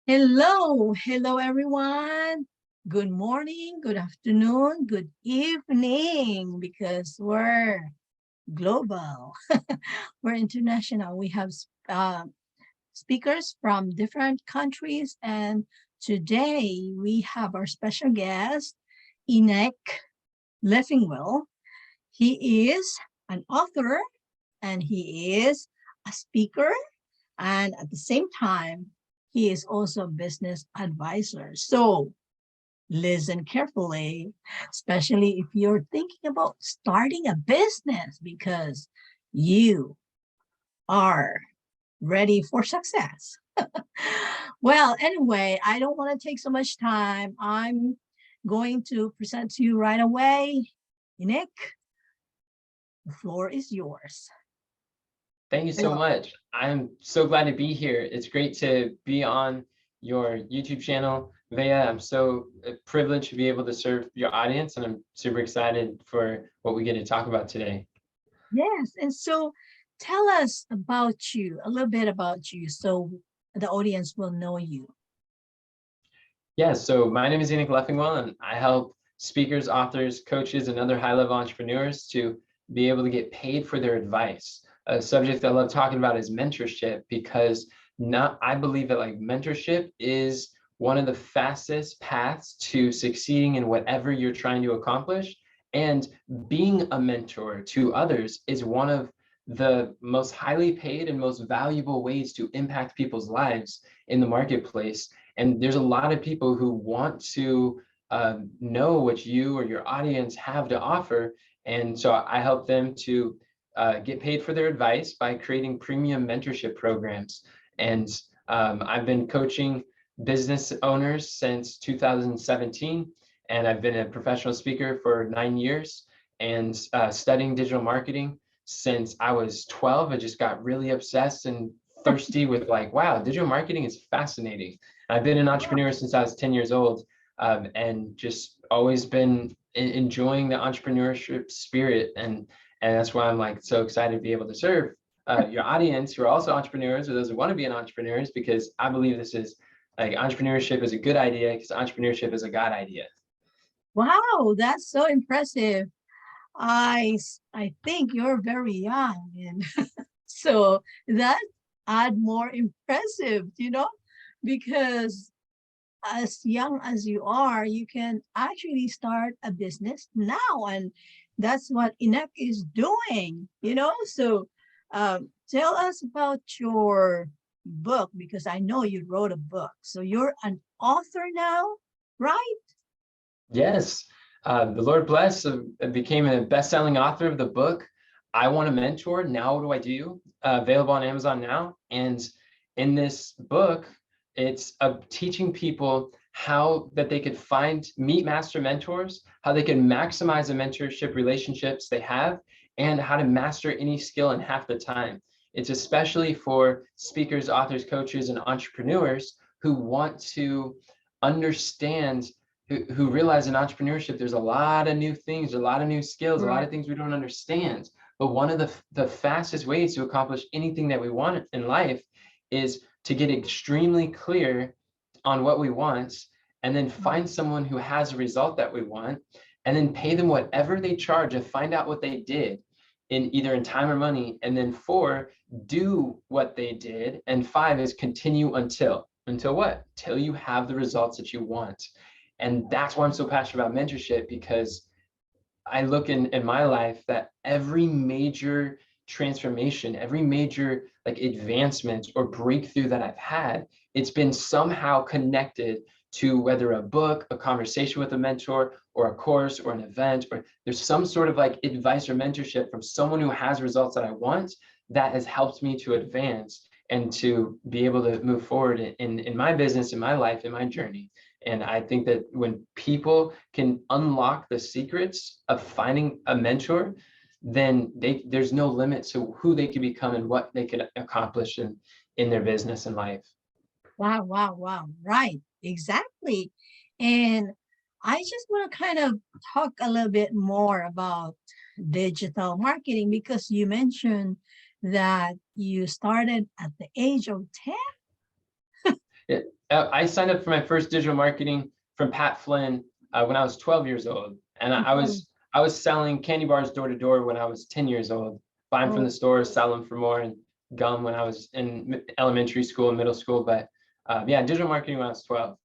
Hello everyone. Good morning, good afternoon, good evening, because we're global, we're international. We have speakers from different countries, and today we have our special guest, Enoch Leffingwell. He is an author and he is a speaker, and at the same time, he is also a business advisor. So listen carefully, especially if you're thinking about starting a business because you are ready for success. Well, anyway, I don't want to take so much time. I'm going to present to you right away. Nick, the floor is yours. Thank you so much. I'm so glad to be here. It's great to be on your YouTube channel, Veiah. I'm so privileged to be able to serve your audience, and I'm super excited for what we get to talk about today. Yes, and so tell us about you, a little bit about you, so the audience will know you. Yeah, so my name is Enoch Leffingwell, and I help speakers, authors, coaches, and other high-level entrepreneurs to be able to get paid for their advice. A subject that I love talking about is mentorship, because I believe that mentorship is one of the fastest paths to succeeding in whatever you're trying to accomplish. And being a mentor to others is one of the most highly paid and most valuable ways to impact people's lives in the marketplace. And there's a lot of people who want to know what you or your audience have to offer. And so I help them to get paid for their advice by creating premium mentorship programs. And I've been coaching business owners since 2017, and I've been a professional speaker for 9 years, and studying digital marketing since I was 12. I just got really obsessed and thirsty with wow, digital marketing is fascinating. I've been an entrepreneur since I was 10 years old, and just always been enjoying the entrepreneurship spirit. And that's why I'm so excited to be able to serve your audience who are also entrepreneurs, or those who want to be entrepreneurs, because I believe this is entrepreneurship is a good idea, because entrepreneurship is a God idea. Wow, that's so impressive. I think you're very young, and so that add more impressive, because as young as you are, you can actually start a business now, and that's what Enoch is doing, So tell us about your book, because I know you wrote a book. So you're an author now, right? Yes, the Lord bless. I became a best-selling author of the book, I Want a Mentor, Now What Do I Do? Available on Amazon now. And in this book, it's teaching people how that they could meet master mentors, how they can maximize the mentorship relationships they have, and how to master any skill in half the time. It's especially for speakers, authors, coaches, and entrepreneurs who want to understand, who realize in entrepreneurship, there's a lot of new things, a lot of new skills, a lot of things we don't understand. But one of the fastest ways to accomplish anything that we want in life is to get extremely clear on what we want, and then find someone who has a result that we want, and then pay them whatever they charge to find out what they did, in either in time or money. And then 4, do what they did. And 5 is continue until what? Till you have the results that you want. And that's why I'm so passionate about mentorship, because I look in my life that every major transformation, every major advancement or breakthrough that I've had, it's been somehow connected to whether a book, a conversation with a mentor, or a course, or an event, or there's some sort of advice or mentorship from someone who has results that I want, that has helped me to advance and to be able to move forward in my business, in my life, in my journey. And I think that when people can unlock the secrets of finding a mentor, then there's no limit to who they can become and what they can accomplish in their business and life. Wow, wow, wow. Right, exactly. And I just want to kind of talk a little bit more about digital marketing, because you mentioned that you started at the age of 10. I signed up for my first digital marketing from Pat Flynn when I was 12 years old, and Okay. I was selling candy bars door to door when I was 10 years old, buy them from the Oh, store, sell them for more, and gum when I was in elementary school and middle school. But yeah, digital marketing when I was 12.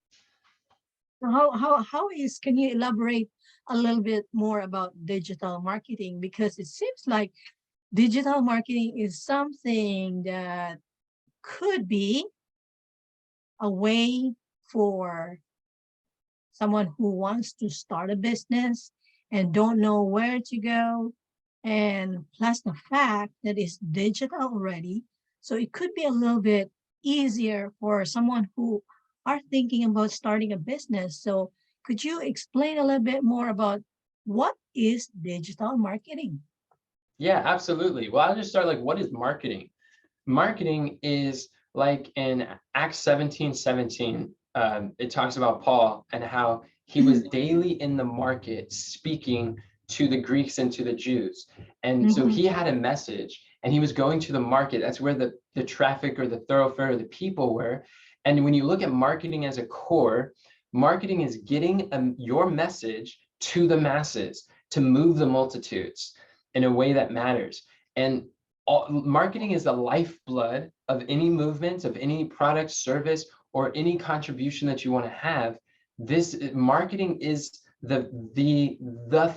so how is, can you elaborate a little bit more about digital marketing? Because it seems like digital marketing is something that could be a way for someone who wants to start a business and don't know where to go. And plus the fact that it's digital already. So it could be a little bit easier for someone who are thinking about starting a business. So could you explain a little bit more about what is digital marketing? Yeah, absolutely. Well, I'll just start like, what is marketing? Marketing is like in Acts 17:17, it talks about Paul and how he was daily in the market speaking to the Greeks and to the Jews. And so Mhm. he had a message and he was going to the market. That's where the traffic or the thoroughfare or the people were. And when you look at marketing as a core, marketing is getting your message to the masses to move the multitudes in a way that matters. And marketing is the lifeblood of any movement, of any product, service, or any contribution that you want to have. This marketing is the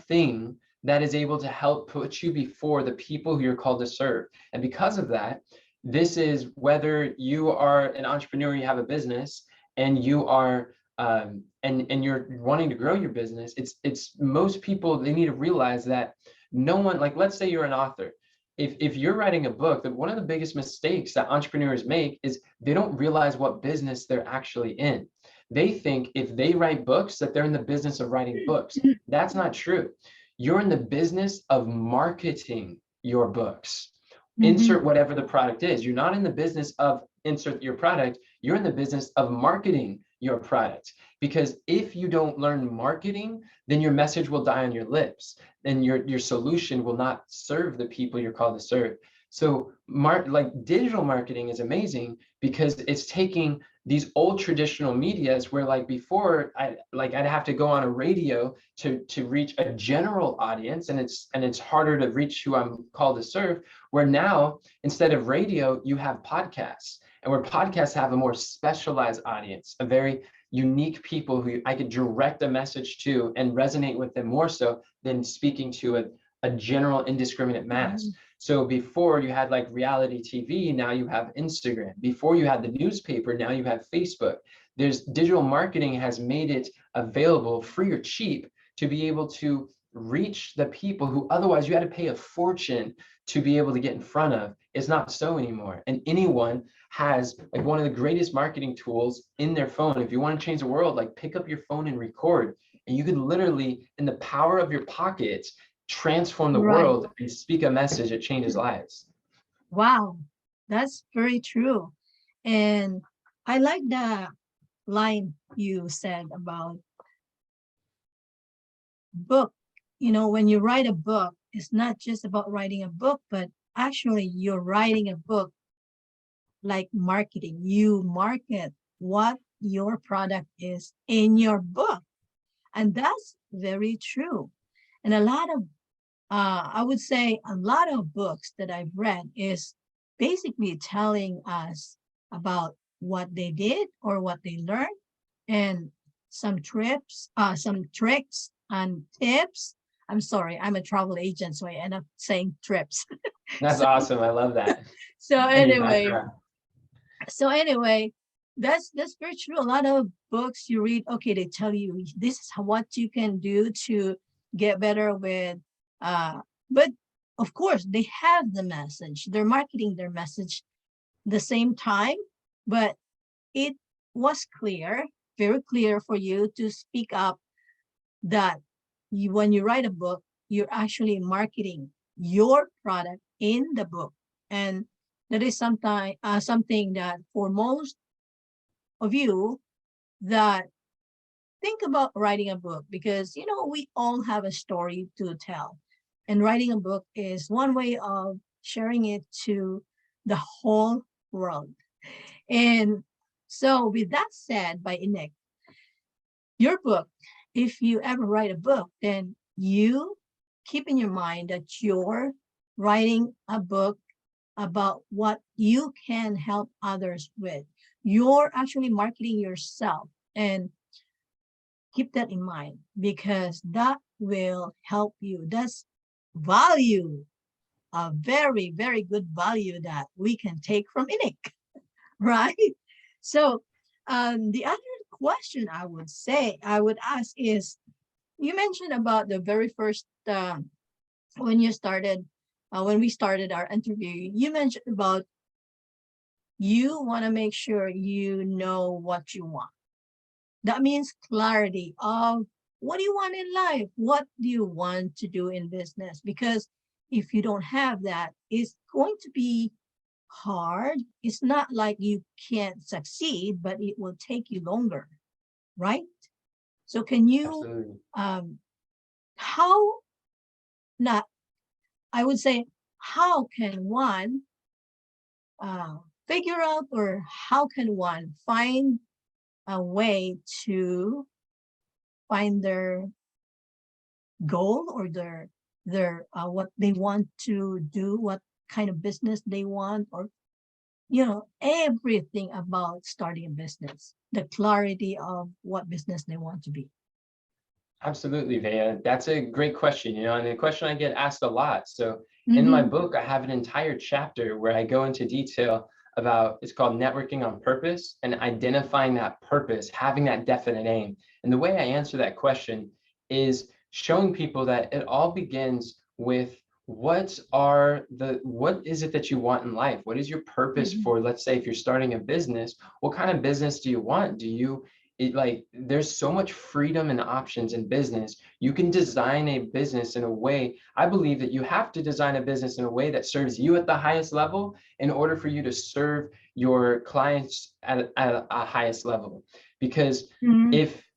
thing that is able to help put you before the people who you're called to serve. And because of that, this is whether you are an entrepreneur, you have a business, and you are and you're wanting to grow your business. It's most people, they need to realize that no one, like, let's say you're an author. If you're writing a book, that one of the biggest mistakes that entrepreneurs make is they don't realize what business they're actually in. They think if they write books that they're in the business of writing books. That's not true. You're in the business of marketing your books. Mhm. Insert whatever the product is. You're not in the business of insert your product. You're in the business of marketing your product. Because if you don't learn marketing, then your message will die on your lips and your solution will not serve the people you're called to serve. So like digital marketing is amazing because it's taking these old traditional medias where, like, before I'd have to go on a radio to reach a general audience, and it's harder to reach who I'm called to serve, where now instead of radio you have podcasts, and where podcasts have a more specialized audience, a very unique people who I could direct a message to and resonate with them more so than speaking to a general indiscriminate mass. Mhm. So before you had like reality TV, now you have Instagram. Before you had the newspaper, now you have Facebook. There's digital marketing has made it available free or cheap to be able to reach the people who otherwise you had to pay a fortune to be able to get in front of. It's not so anymore. And anyone has like one of the greatest marketing tools in their phone. If you want to change the world, like pick up your phone and record. And you could literally, in the power of your pockets, transform the Right. world and speak a message that changes lives. Wow. That's very true. And I like the line you said about book. You know, when you write a book, it's not just about writing a book, but actually you're writing a book like marketing. You market what your product is in your book. And that's very true. And a lot of, I would say a lot of books that I've read is basically telling us about what they did or what they learned and some tricks and tips. I'm sorry, I'm a travel agent, so I end up saying trips. That's so, awesome. I love that. so And your anyway, background. so anyway, that's very true. A lot of books you read, okay, they tell you this is what you can do to get better with, uh, but of course they have the message. They're marketing their message the same time, but it was clear, very clear for you to speak up that you, when you write a book, you're actually marketing your product in the book, and that is something that for most of you that think about writing a book, because you know we all have a story to tell, and writing a book is one way of sharing it to the whole world. And So with that said, by Enoch, your book, if you ever write a book, then you keep in your mind that you're writing a book about what you can help others with. You're actually marketing yourself, and keep that in mind because that will help you. That's value, a very, very good value that we can take from Enoch, right? So the other question I would ask is, you mentioned about the very first when you started when we started our interview, you mentioned about you want to make sure you know what you want. That means clarity of what do you want in life? What do you want to do in business? Because if you don't have that, it's going to be hard. It's not like you can't succeed, but it will take you longer, right? So can you Absolutely. how not I would say, how can one uh, figure out, or how can one find a way to find their goal, or their what they want to do, what kind of business they want, or everything about starting a business, the clarity of what business they want to be. Absolutely, Veiah. That's a great question, and a question I get asked a lot. So in my Mm-hmm. book, I have an entire chapter where I go into detail about, it's called networking on purpose, and identifying that purpose, having that definite aim. And the way I answer that question is showing people that it all begins with what is it that you want in life? What is your purpose Mm-hmm. for, let's say, if you're starting a business, what kind of business do you want? Like there's so much freedom and options in business. You can design a business in a way. I believe that you have to design a business in a way that serves you at the highest level in order for you to serve your clients at a highest level. Because Mm-hmm.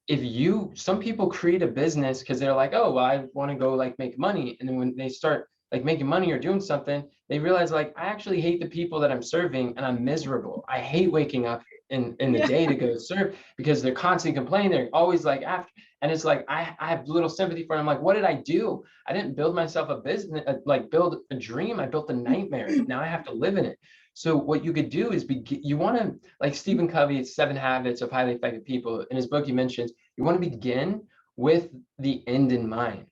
if you some people create a business because they're like, oh well, I want to go like make money, and then when they start like making money or doing something, they realize like, I actually hate the people that I'm serving and I'm miserable. I hate waking up in the Yeah. day to go serve because they're constantly complaining. They're always like after, and it's like I have little sympathy for them. I'm like, what did I do? I didn't build myself a business, like build a dream. I built a nightmare. Now I have to live in it. So what you could do is you want to, like Stephen Covey's 7 Habits of Highly Effective People, in his book he mentions, you want to begin with the end in mind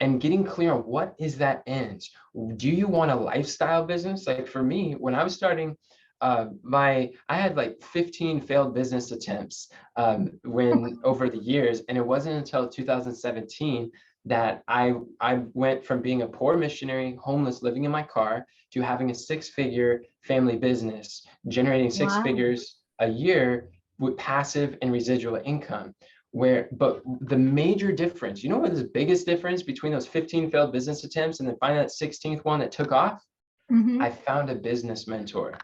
and getting clear on what is that end. Do you want a lifestyle business? Like for me, when I was starting, I had like 15 failed business attempts when over the years, and it wasn't until 2017 that I went from being a poor missionary, homeless, living in my car, to having a 6-figure family business, generating six Wow. figures a year with passive and residual income. But the major difference, what is the biggest difference between those 15 failed business attempts and then finding that 16th one that took off? Mm-hmm. I found a business mentor.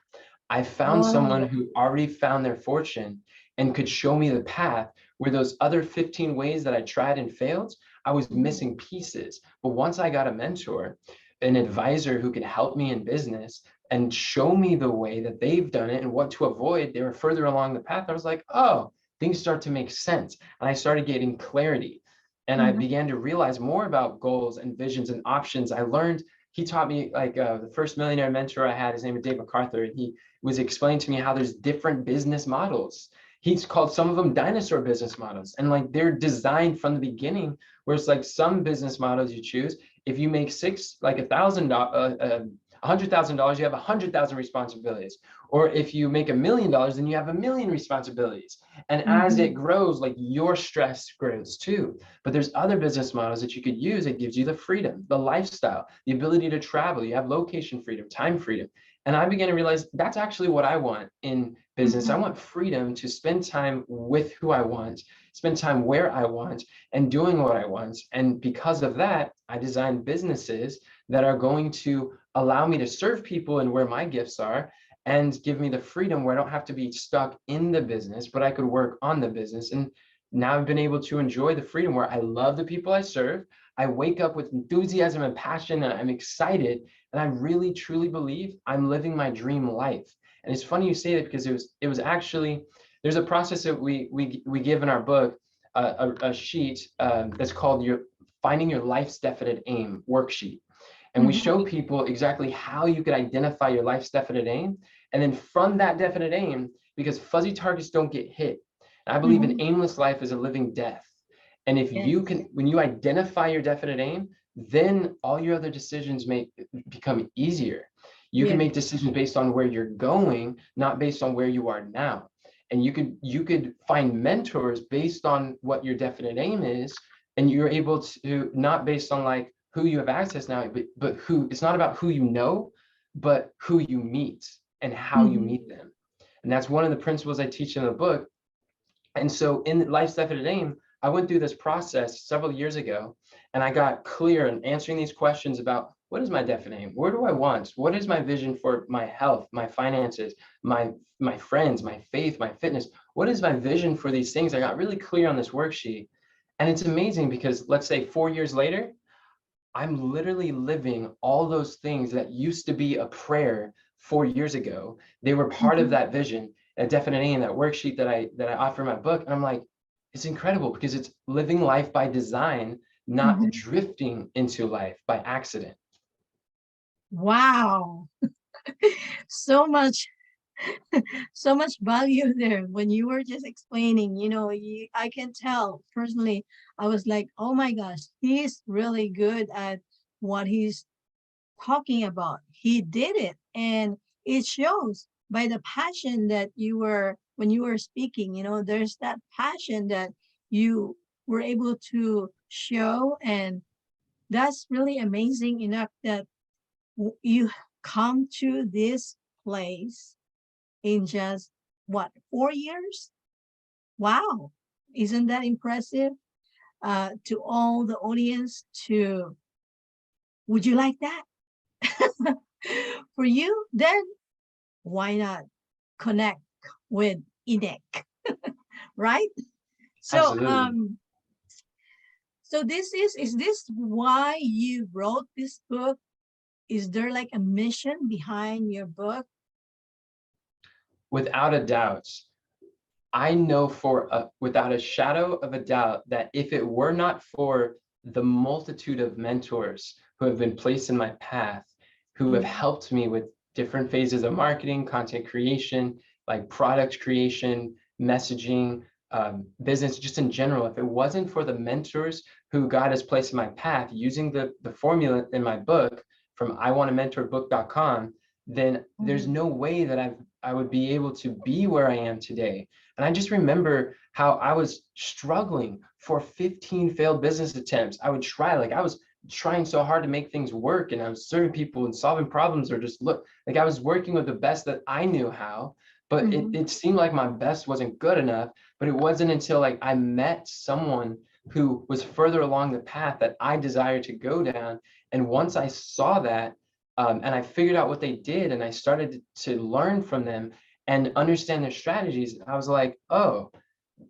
I found someone Oh. who already found their fortune and could show me the path where those other 15 ways that I tried and failed, I was Mhm. missing pieces. But once I got a mentor, an advisor who could help me in business and show me the way that they've done it and what to avoid, they were further along the path. I was like, oh, things start to make sense. And I started getting clarity. And I Mhm. began to realize more about goals and visions and options. I learned, he taught me, like the first millionaire mentor I had, his name is Dave MacArthur, and he was explaining to me how there's different business models. He's called some of them dinosaur business models, and like they're designed from the beginning, where it's like some business models you choose, if you make like $100,000, you have 100,000 responsibilities. Or if you make $1,000,000, then you have 1,000,000 responsibilities. And as it Mhm. grows, like your stress grows too. But there's other business models that you could use that gives you the freedom, the lifestyle, the ability to travel. You have location freedom, time freedom. And I began to realize that's actually what I want in business. I Mhm. want freedom to spend time with who I want, spend time where I want, and doing what I want. And because of that, I designed businesses that are going to allow me to serve people and where my gifts are, and give me the freedom where I don't have to be stuck in the business, but I could work on the business. And now I've been able to enjoy the freedom where I love the people I serve. I wake up with enthusiasm and passion, and I'm excited. And I really, truly believe I'm living my dream life. And it's funny you say that because it was actually, there's a process that we give in our book, a sheet that's called your finding your life's definite aim worksheet. And we Mhm. show people exactly how you could identify your life's definite aim. And then from that definite aim, because fuzzy targets don't get hit. And I believe an Mhm. aimless life is a living death. And if you Yes. can, when you identify your definite aim, then all your other decisions become easier. You can Yes. make decisions based on where you're going, not based on where you are now. And you could find mentors based on what your definite aim is, and you're able to, not based on like who you have access now, but who, it's not about who you know, but who you meet and how you Mhm. meet them. And that's one of the principles I teach in the book. And so in Life's Definite Aim, I went through this process several years ago, and I got clear in answering these questions about what is my definite aim? Where do I want? What is my vision for my health, my finances, my friends, my faith, my fitness? What is my vision for these things? I got really clear on this worksheet. And it's amazing because let's say 4 years later, I'm literally living all those things that used to be a prayer 4 years ago. They were part of Mhm. that vision, a definite aim, that worksheet that I offer in my book. And I'm like, it's incredible because it's living life by design, not Mhm. drifting into life by accident. Wow. So much, so much value there when you were just explaining, I can tell personally, I was like, oh my gosh, he's really good at what he's talking about. He did it. And it shows by the passion that you were, when you were speaking, there's that passion that you were able to show. And that's really amazing enough that you come to this place in just what, 4 years? Wow. Isn't that impressive? To all the audience, to, would you like that? For you, then why not connect with Enoch, right? So, Absolutely. so is this why you wrote this book? Is there like a mission behind your book? Without a doubt, I know without a shadow of a doubt that if it were not for the multitude of mentors who have been placed in my path, who have Mhm. helped me with different phases of marketing, content creation, like product creation, messaging, business, just in general, if it wasn't for the mentors who God has placed in my path using the formula in my book from iwantamentorbook.com, then there's Mhm. no way that I would be able to be where I am today. And I just remember how I was struggling for 15 failed business attempts. I would try, like I was trying so hard to make things work, and I was serving people and solving problems, or just look like I was working with the best that I knew how, but it, Mhm. it seemed like my best wasn't good enough. But it wasn't until like I met someone who was further along the path that I desired to go down. And once I saw that, and I figured out what they did, and I started to learn from them and understand their strategies, I was like, oh,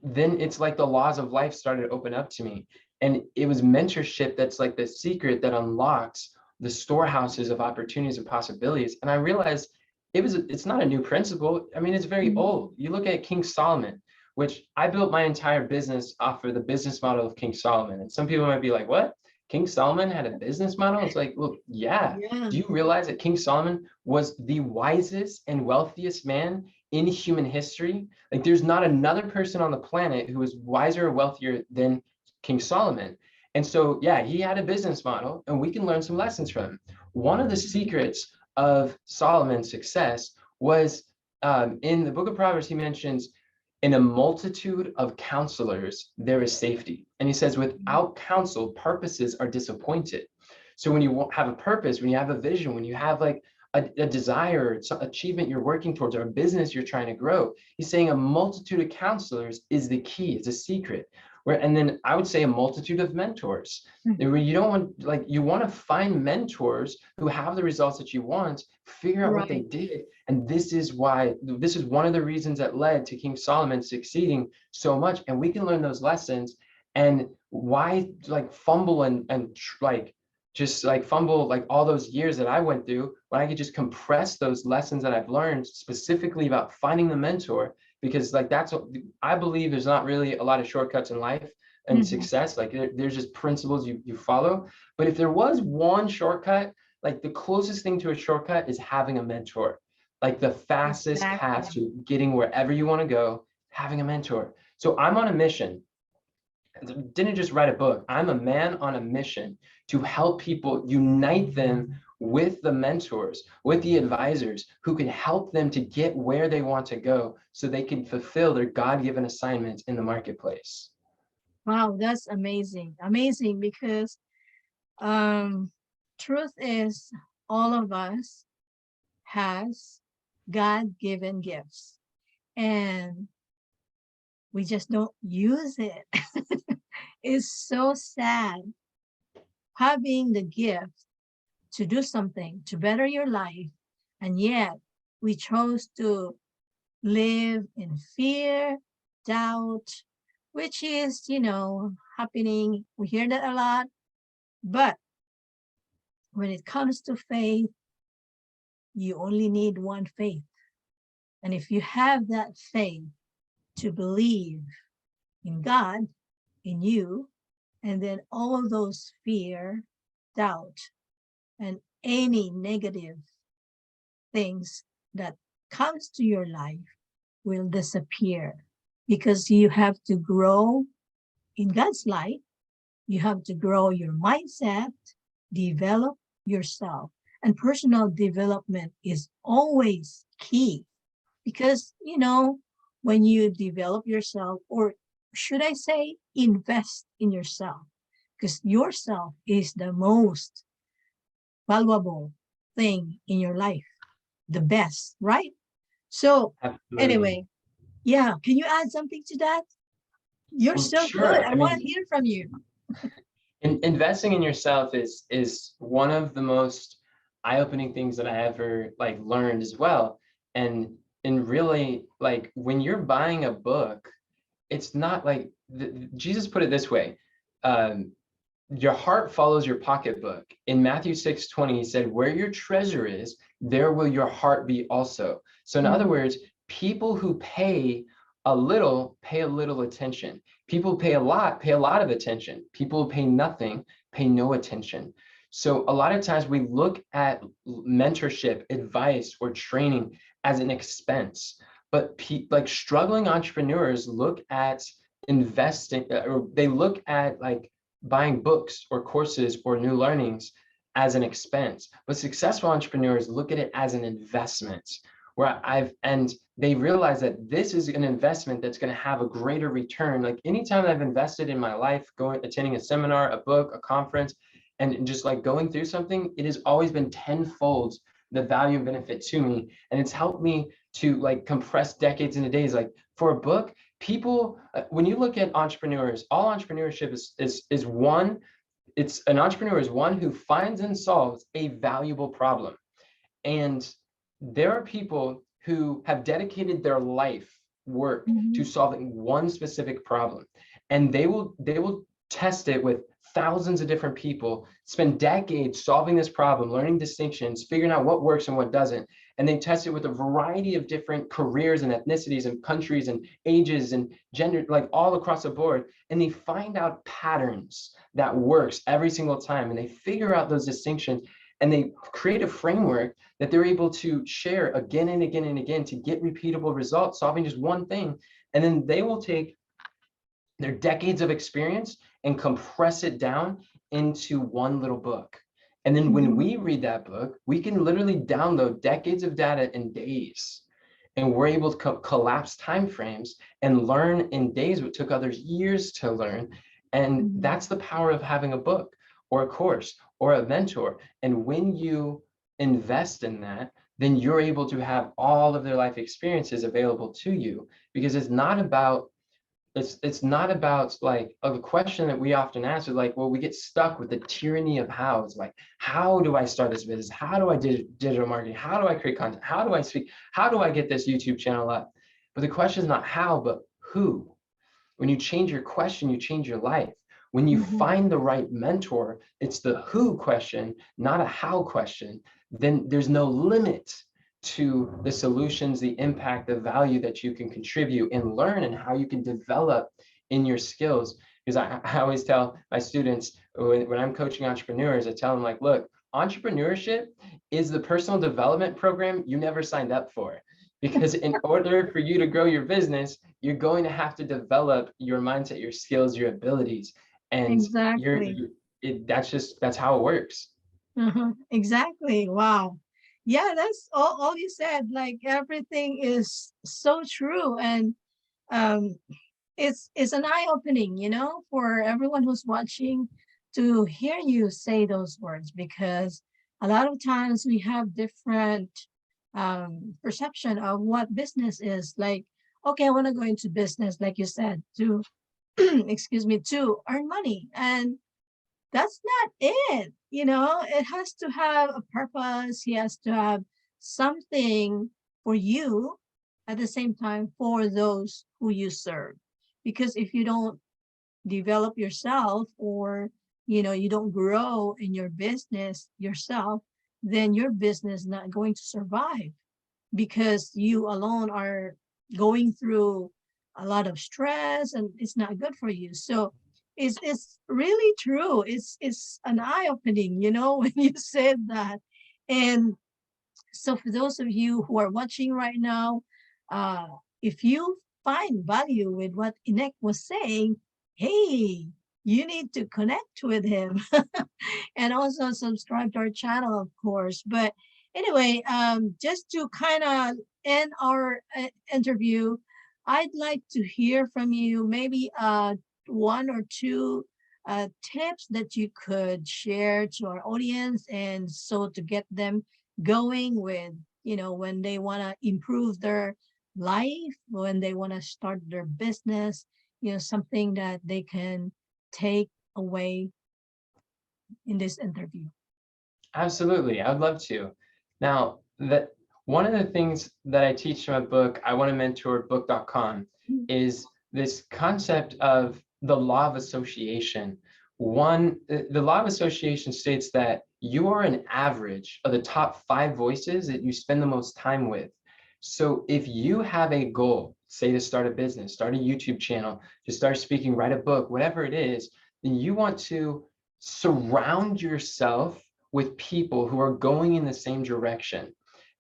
then it's like the laws of life started to open up to me. And it was mentorship that's like the secret that unlocks the storehouses of opportunities and possibilities. And I realized it's not a new principle. I mean, it's very Mhm. old. You look at King Solomon, which I built my entire business off of the business model of King Solomon. And some people might be like, what? King Solomon had a business model? It's like, well, yeah. Yeah. Do you realize that King Solomon was the wisest and wealthiest man in human history? Like there's not another person on the planet who is wiser or wealthier than King Solomon. And so, yeah, he had a business model, and we can learn some lessons from him. One of the secrets of Solomon's success was in the book of Proverbs, he mentions, in a multitude of counselors, there is safety. And he says, without counsel, purposes are disappointed. So when you have a purpose, when you have a vision, when you have like a desire, some achievement you're working towards, or a business you're trying to grow, he's saying a multitude of counselors is the key, it's a secret. And then I would say a multitude of mentors. Mhm. Where you don't want, like, you want to find mentors who have the results that you want, figure out what they Right. did. And this is one of the reasons that led to King Solomon succeeding so much. And we can learn those lessons. And why like fumble and like just like fumble like all those years that I went through when I could just compress those lessons that I've learned specifically about finding the mentor, because like that's what I believe. There's not really a lot of shortcuts in life and Mhm. success. Like there's just principles you follow. But if there was one shortcut, like the closest thing to a shortcut is having a mentor. Like the fastest path Exactly. to getting wherever you want to go, having a mentor. So I'm on a mission. Didn't just write a book. I'm a man on a mission to help people, unite them with the mentors, with the advisors who can help them to get where they want to go so they can fulfill their God-given assignments in the marketplace. Wow, that's amazing. Amazing because um truth is all of us has God-given gifts and we just don't use it. It's so sad having the gift to do something to better your life, and yet we chose to live in fear, doubt, which is, happening. We hear that a lot. But when it comes to faith, you only need one faith. And if you have that faith to believe in God, in you, and then all of those fear, doubt, and any negative things that comes to your life will disappear because you have to grow in God's light. You have to grow your mindset, develop yourself. And personal development is always key because, when you develop yourself, or should I say, invest in yourself, because yourself is the most valuable thing in your life, the best, right? So, Absolutely. anyway, yeah, can you add something to that? You're Well, so good. sure. I I want to mean, hear from you. investing in yourself is one of the most eye-opening things that I ever like learned as well. And really, like when you're buying a book, it's not like Jesus put it this way. Um, your heart follows your pocketbook. In Matthew 6:20, he said, where your treasure is, there will your heart be also. So in other Mhm. words, people who pay a little attention. People who pay a lot of attention. People who pay nothing, pay no attention. So a lot of times we look at mentorship, advice, or training as an expense. But like struggling entrepreneurs look at investing, or they look at like buying books or courses or new learnings as an expense. But successful entrepreneurs look at it as an investment and they realize that this is an investment that's going to have a greater return. Like anytime I've invested in my life, attending a seminar, a book, a conference, and just like going through something, it has always been tenfold the value and benefit to me. And it's helped me to like compress decades into days. Like for a book, people, when you look at entrepreneurs, all entrepreneurship is one. It's an entrepreneur is one who finds and solves a valuable problem. And there are people who have dedicated their life work to Mhm. solving one specific problem. And they will test it with thousands of different people, spend decades solving this problem, learning distinctions, figuring out what works and what doesn't. And they test it with a variety of different careers and ethnicities and countries and ages and gender, like all across the board. And they find out patterns that works every single time. And they figure out those distinctions and they create a framework that they're able to share again and again and again to get repeatable results, solving just one thing. And then they will take their decades of experience and compress it down into one little book. And then when Mhm. we read that book, we can literally download decades of data in days. And we're able to collapse timeframes and learn in days what took others years to learn. And Mhm. that's the power of having a book or a course or a mentor. And when you invest in that, then you're able to have all of their life experiences available to you, because it's not about like the question that we often ask is like, well, we get stuck with the tyranny of how. It's like, how do I start this business? How do I digital marketing? How do I create content? How do I speak? How do I get this YouTube channel up? But the question is not how, but who. When you change your question, you change your life. When you Mhm. find the right mentor, it's the who question, not a how question. Then there's no limit to the solutions, the impact, the value that you can contribute and learn, and how you can develop in your skills. Because I always tell my students when I'm coaching entrepreneurs, I tell them, like, look, entrepreneurship is the personal development program you never signed up for. Because in order for you to grow your business, you're going to have to develop your mindset, your skills, your abilities. And Exactly. that's how it works. Exactly. Wow. Yeah, that's all you said. Like everything is so true. And um it's an eye-opening, for everyone who's watching to hear you say those words, because a lot of times we have different perception of what business is. Like, okay, I want to go into business, like you said, to excuse me, to earn money. And that's not it. It has to have a purpose. He has to have something for you, at the same time for those who you serve. Because if you don't develop yourself, or you don't grow in your business yourself, then your business is not going to survive, because you alone are going through a lot of stress, and it's not good for you. So it's really true. It's an eye opening, when you said that. And so for those of you who are watching right now, uh, if you find value with what Enoch was saying, hey, you need to connect with him. And also subscribe to our channel, of course. But anyway, just to kind of end our interview, I'd like to hear from you, maybe one or two tips that you could share to our audience, and so to get them going with, when they want to improve their life, when they want to start their business, something that they can take away in this interview. Absolutely, I would love to. Now, that one of the things that I teach in my book, I Want to Mentor book.com, is this concept of the law of association. The law of association states that you are an average of the top 5 voices that you spend the most time with. So if you have a goal, say to start a business, start a YouTube channel, to start speaking, write a book, whatever it is, then you want to surround yourself with people who are going in the same direction.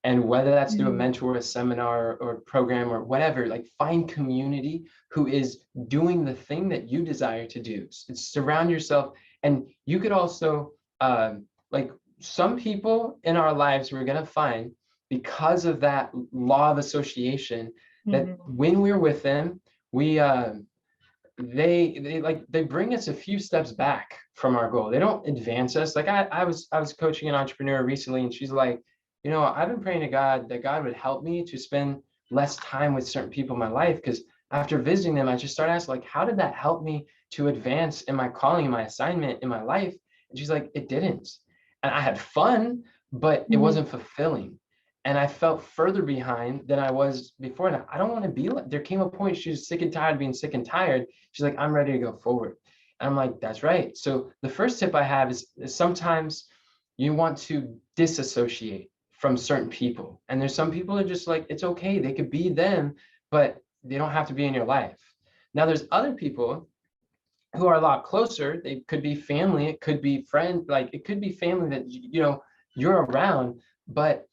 And whether that's through a Mm, mentor, a seminar, or program, or whatever, like, find community who is doing the thing that you desire to do. Surround yourself. And you could also, like, some people in our lives we're going to find, because of that law of association, that mhm, when we're with them, we they bring us a few steps back from our goal. They don't advance us. Like, I was coaching an entrepreneur recently, and she's like, I've been praying to God that God would help me to spend less time with certain people in my life, because after visiting them, I just started asking, like, how did that help me to advance in my calling, in my assignment, in my life? And she's like, it didn't. And I had fun, but it mhm, wasn't fulfilling. And I felt further behind than I was before. And I don't want to be like, there came a point she was sick and tired of being sick and tired. She's like, I'm ready to go forward. And I'm like, that's right. So the first tip I have is sometimes you want to disassociate from certain people. And there's some people that are just like, it's okay. They could be them, but they don't have to be in your life. Now there's other people who are a lot closer. They could be family, it could be friend, like, it could be family that you're around, but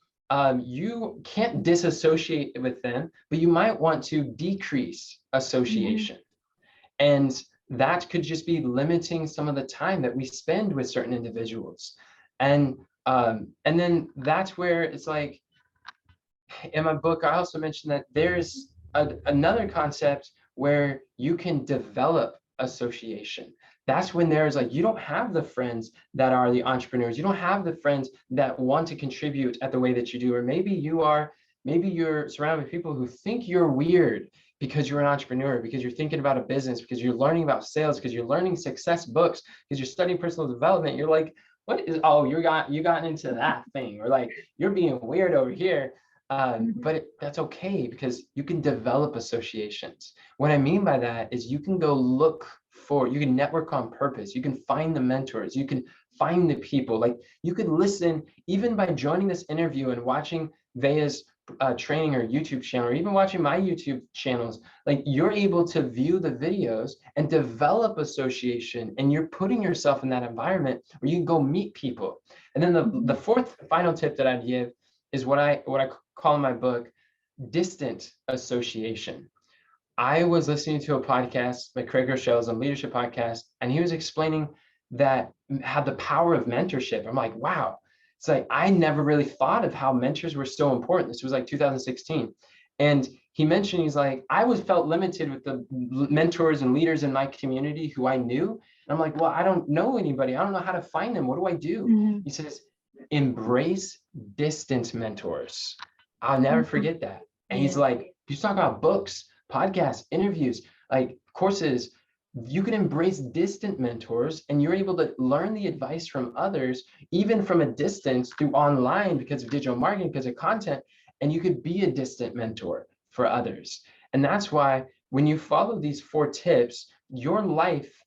you can't disassociate with them, but you might want to decrease mhm, association. And that could just be limiting some of the time that we spend with certain individuals. And then that's where it's like, in my book, I also mentioned that there's another concept where you can develop association. That's when there's like, you don't have the friends that are the entrepreneurs. You don't have the friends that want to contribute at the way that you do. Or maybe you're surrounded with people who think you're weird because you're an entrepreneur, because you're thinking about a business, because you're learning about sales, because you're learning success books, because you're studying personal development. You're like, what is, oh, you gotten into that thing, or like, you're being weird over here. mhm, That's okay, because you can develop associations. What I mean by that is you can go you can network on purpose. You can find the mentors. You can find the people. Like, you could listen, even by joining this interview and watching Veiah's training or YouTube channel, or even watching my YouTube channels, like you're able to view the videos and develop association, and you're putting yourself in that environment where you can go meet people. And then the fourth final tip that I'd give is what I call in my book distant association. I was listening to a podcast by Craig Rochelle's, a leadership podcast, and he was explaining that had the power of mentorship. I'm like, wow. It's like, I never really thought of how mentors were so important. This was like 2016. And he mentioned, he's like, I was felt limited with the mentors and leaders in my community who I knew. And I'm like, well, I don't know anybody. I don't know how to find them. What do I do? He says, embrace distant mentors. I'll never forget that. And he's like, you talk about books, podcasts, interviews, like courses, you can embrace distant mentors, and you're able to learn the advice from others, even from a distance through online, because of digital marketing, because of content, and you could be a distant mentor for others. And that's why when you follow these 4 tips, your life,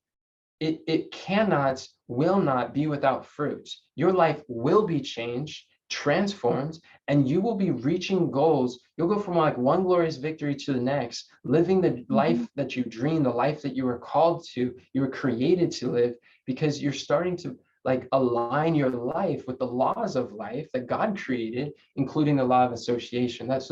it cannot, will not be without fruit. Your life will be changed, transformed, and you will be reaching goals. You'll go from like one glorious victory to the next, living the life that you dream, the life that you were called to, you were created to live, because you're starting to like align your life with the laws of life that God created, including the law of association. That's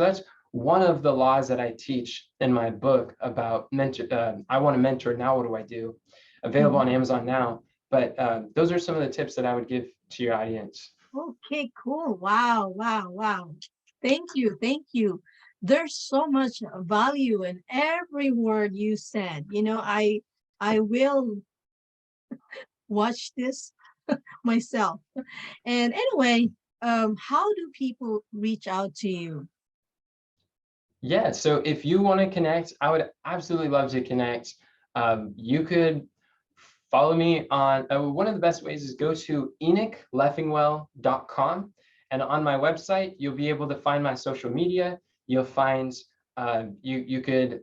one of the laws that I teach in my book about I want to mentor. Now, what do I do? Available on Amazon now. But those are some of the tips that I would give to your audience. Okay, cool. Wow, wow, wow. Thank you. Thank you. There's so much value in every word you said. I will watch this myself. And anyway, how do people reach out to you? Yeah, so if you want to connect, I would absolutely love to connect. You could follow me on, one of the best ways is go to EnochLeffingwell.com. And on my website, you'll be able to find my social media. You'll find, you could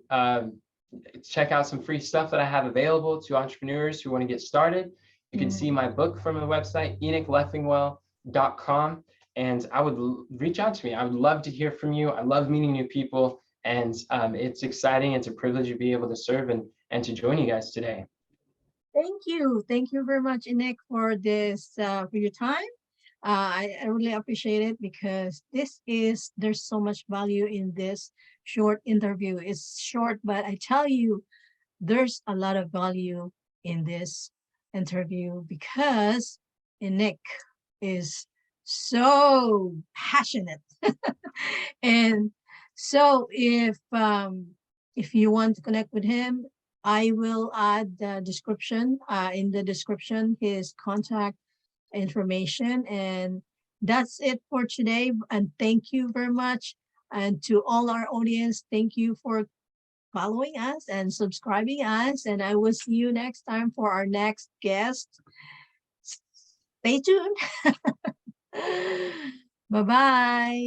check out some free stuff that I have available to entrepreneurs who want to get started. You can see my book from the website, EnochLeffingwell.com. And I would reach out to me. I would love to hear from you. I love meeting new people. And it's exciting. It's a privilege to be able to serve and to join you guys today. Thank you. Thank you very much, Enoch, for this, for your time. I really appreciate it, because there's so much value in this short interview. It's short, but I tell you, there's a lot of value in this interview, because Enoch is so passionate. And so if you want to connect with him, I will add the description, in the description, his contact information. And that's it for today. And thank you very much. And to all our audience, thank you for following us and subscribing us. And I will see you next time for our next guest. Stay tuned. Bye-bye.